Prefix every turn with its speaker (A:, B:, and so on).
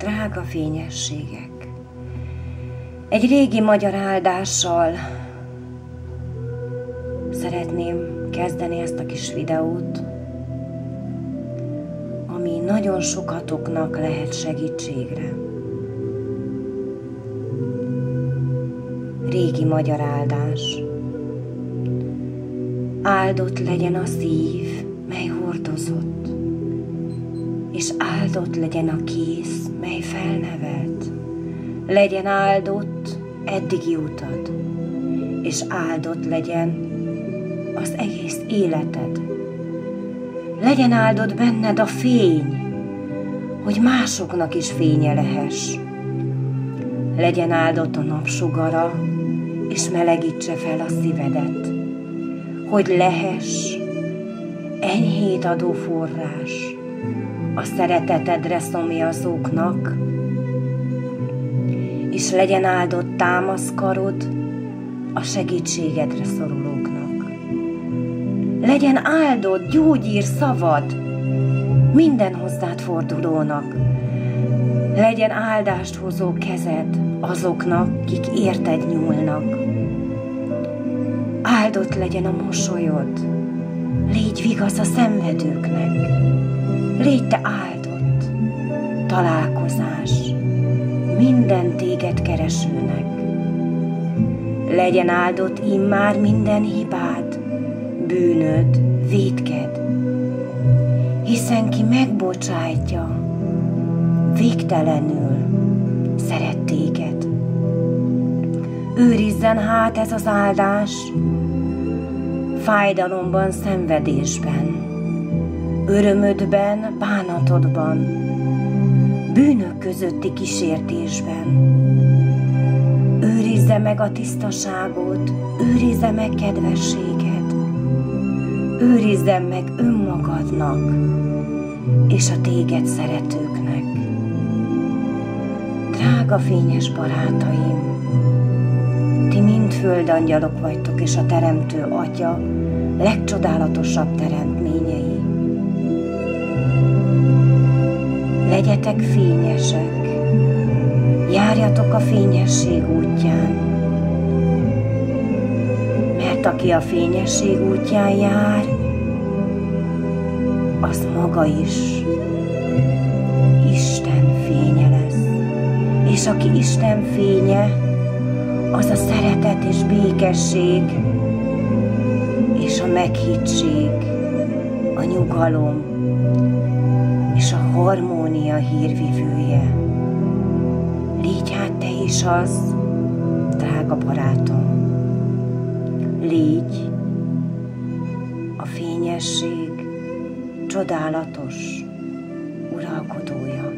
A: Drága fényességek! Egy régi magyar áldással szeretném kezdeni ezt a kis videót, ami nagyon sokatoknak lehet segítségre. Régi magyar áldás. Áldott legyen a szív, mely hordozott, és áldott legyen a kéz, mely felnevelt. Legyen áldott eddigi utad, és áldott legyen az egész életed. Legyen áldott benned a fény, hogy másoknak is fénye lehess. Legyen áldott a napsugara, és melegítse fel a szívedet, hogy lehess enyhét adó forrás a szeretetedre szomjazóknak, és legyen áldott támaszkarod a segítségedre szorulóknak. Legyen áldott gyógyír szavad minden hozzád fordulónak. Legyen áldást hozó kezed azoknak, kik érted nyúlnak. Áldott legyen a mosolyod, légy vigasz a szenvedőknek. Légy te áldott találkozás minden téged keresőnek. Legyen áldott immár minden hibád, bűnöd, vétked, hiszen ki megbocsájtja, végtelenül szeret téged. Őrizzen hát ez az áldás fájdalomban, szenvedésben, örömödben, bánatodban, bűnök közötti kísértésben. Őrizze meg a tisztaságot, őrizze meg kedvességet, őrizze meg önmagadnak és a téged szeretőknek. Drága fényes barátaim, ti mind földangyalok vagytok, és a Teremtő Atya legcsodálatosabb teremtményei. Legyetek fényesek, járjatok a fényesség útján, mert aki a fényesség útján jár, az maga is Isten fénye lesz. És aki Isten fénye, az a szeretet és békesség, és a meghittség, a nyugalom, és a harmónia hírvivője. Légy hát te is az, drága barátom. Légy a fényesség csodálatos uralkodója.